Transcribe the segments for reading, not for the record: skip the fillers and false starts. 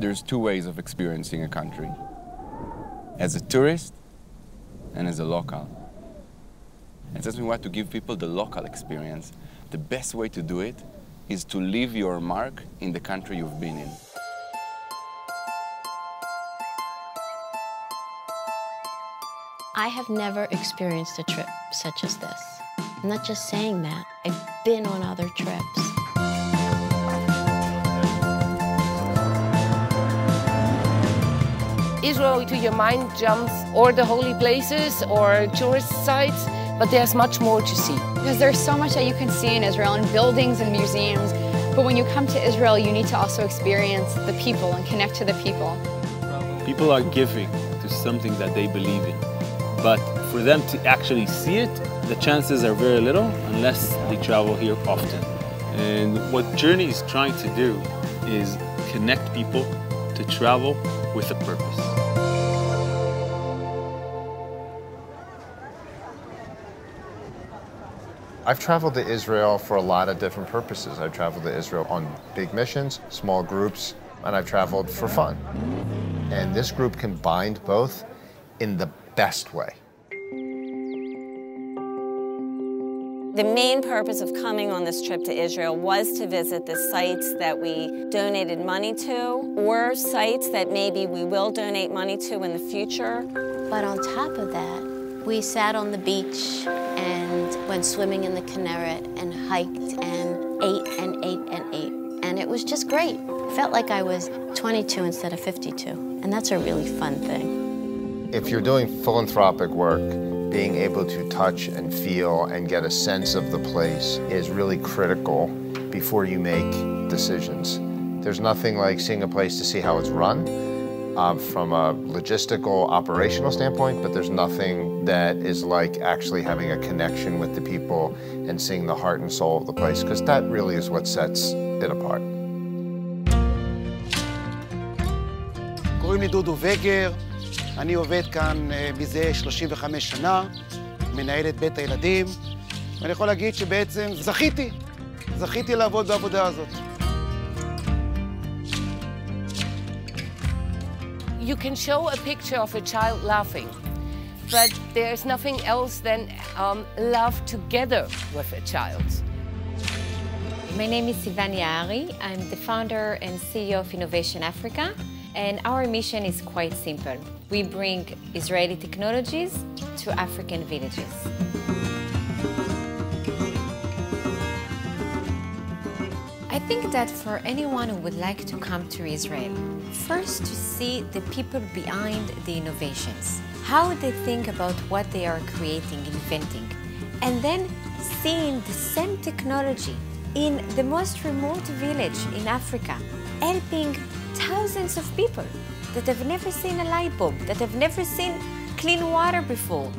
There's two ways of experiencing a country. As a tourist and as a local. And since we want to give people the local experience, the best way to do it is to leave your mark in the country you've been in. I have never experienced a trip such as this. I'm not just saying that, I've been on other trips. Israel, to your mind, jumps or the holy places or tourist sites, but there's much more to see. Because there's so much that you can see in Israel, in buildings and museums, but when you come to Israel, you need to also experience the people and connect to the people. People are giving to something that they believe in, but for them to actually see it, the chances are very little unless they travel here often. And what Journi is trying to do is connect people to travel with a purpose. I've traveled to Israel for a lot of different purposes. I've traveled to Israel on big missions, small groups, and I've traveled for fun. And this group combined both in the best way. The main purpose of coming on this trip to Israel was to visit the sites that we donated money to, or sites that maybe we will donate money to in the future. But on top of that, we sat on the beach and went swimming in the Kinneret and hiked and ate and ate and ate. And it was just great. Felt like I was 22 instead of 52. And that's a really fun thing. If you're doing philanthropic work, being able to touch and feel and get a sense of the place is really critical before you make decisions. There's nothing like seeing a place to see how it's run from a logistical, operational standpoint, but there's nothing that is like actually having a connection with the people and seeing the heart and soul of the place, because that really is what sets it apart. קוראים לי דודו וגר, אני עובד כאן מזה 35 שנה, מנהל את בית הילדים, ואני יכול להגיד שבעצם זכיתי לעבוד בעבודה הזאת. You can show a picture of a child laughing, but there's nothing else than laugh together with a child. My name is Sivan Yaari. I'm the founder and CEO of Innovation Africa, and our mission is quite simple. We bring Israeli technologies to African villages. I think that for anyone who would like to come to Israel, first to see the people behind the innovations, how they think about what they are creating, inventing, and then seeing the same technology in the most remote village in Africa, helping thousands of people that have never seen a light bulb, that have never seen clean water before.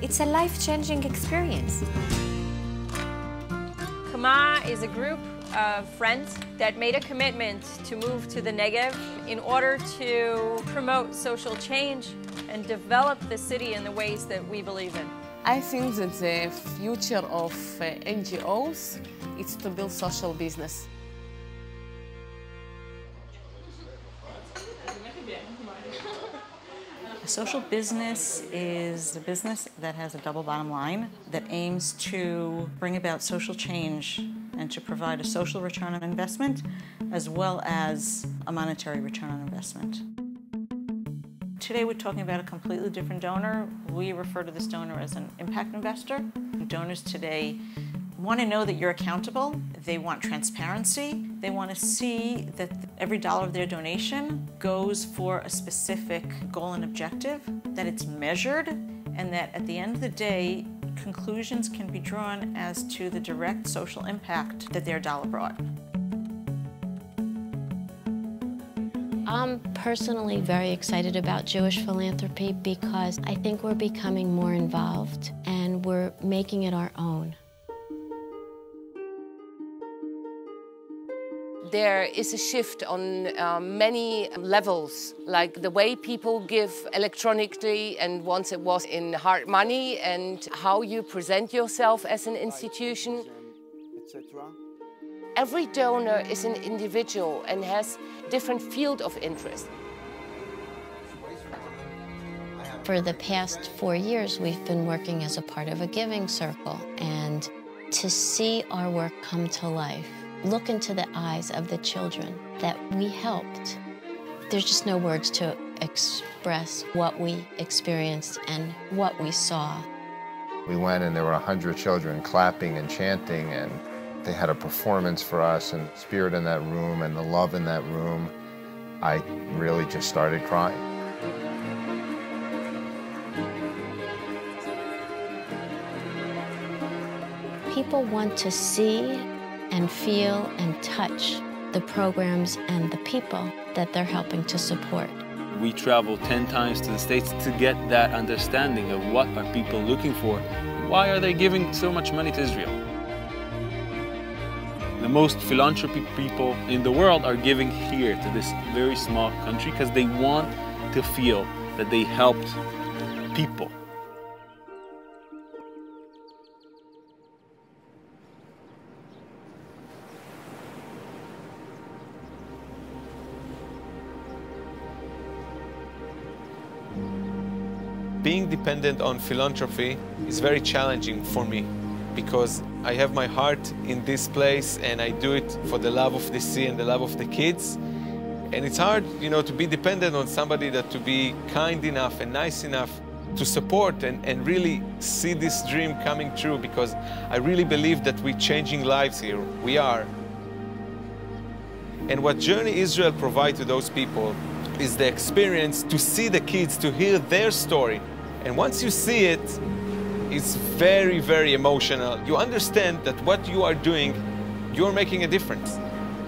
It's a life-changing experience. Kama is a group of friends that made a commitment to move to the Negev in order to promote social change and develop the city in the ways that we believe in. I think that the future of NGOs is to build social business. A social business is a business that has a double bottom line that aims to bring about social change and to provide a social return on investment as well as a monetary return on investment. Today we're talking about a completely different donor. We refer to this donor as an impact investor. Donors today want to know that you're accountable. They want transparency. They want to see that every dollar of their donation goes for a specific goal and objective, that it's measured, and that at the end of the day, conclusions can be drawn as to the direct social impact that their dollar brought. I'm personally very excited about Jewish philanthropy because I think we're becoming more involved and we're making it our own. There is a shift on many levels, like the way people give electronically and once it was in hard money, and how you present yourself as an institution. Every donor is an individual and has different field of interest. For the past 4 years, we've been working as a part of a giving circle, and to see our work come to life, look into the eyes of the children that we helped. There's just no words to express what we experienced and what we saw. We went and there were 100 children clapping and chanting, and they had a performance for us, and spirit in that room and the love in that room. I really just started crying. People want to see and feel and touch the programs and the people that they're helping to support. We travel 10 times to the States to get that understanding of what are people looking for. Why are they giving so much money to Israel? The most philanthropy people in the world are giving here to this very small country because they want to feel that they helped people. Being dependent on philanthropy is very challenging for me because I have my heart in this place and I do it for the love of the sea and the love of the kids. And it's hard, you know, to be dependent on somebody that to be kind enough and nice enough to support and really see this dream coming true, because I really believe that we're changing lives here. We are. And what Journi Israel provides to those people is the experience to see the kids, to hear their story. And once you see it, it's very, very emotional. You understand that what you are doing, you're making a difference.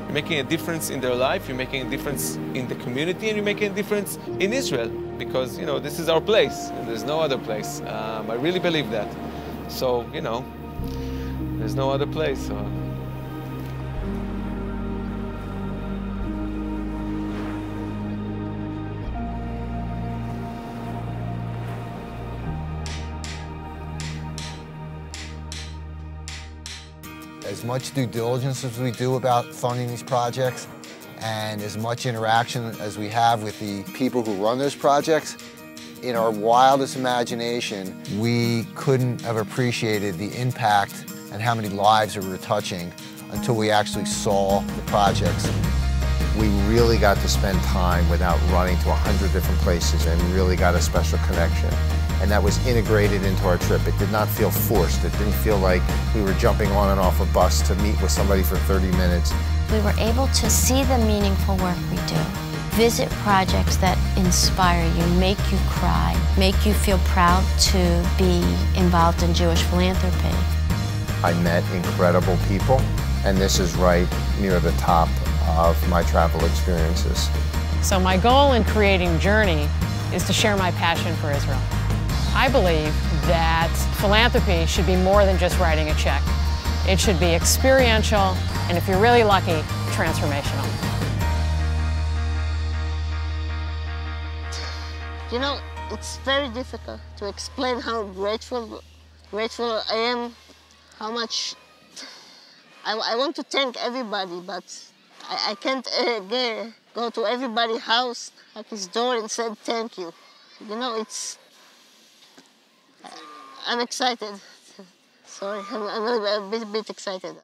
You're making a difference in their life, you're making a difference in the community, and you're making a difference in Israel. Because, you know, this is our place, and there's no other place. I really believe that. So, you know, there's no other place. As much due diligence as we do about funding these projects and as much interaction as we have with the people who run those projects, in our wildest imagination, we couldn't have appreciated the impact and how many lives we were touching until we actually saw the projects. We really got to spend time without running to 100 different places and really got a special connection. And that was integrated into our trip. It did not feel forced. It didn't feel like we were jumping on and off a bus to meet with somebody for 30 minutes. We were able to see the meaningful work we do, visit projects that inspire you, make you cry, make you feel proud to be involved in Jewish philanthropy. I met incredible people, and this is right near the top of my travel experiences. So my goal in creating Journi is to share my passion for Israel. I believe that philanthropy should be more than just writing a check. It should be experiential, and if you're really lucky, transformational. You know, it's very difficult to explain how grateful I am, how much I want to thank everybody, but I can't go to everybody's house at his door and say thank you. You know, I'm excited. Sorry, I'm a bit excited.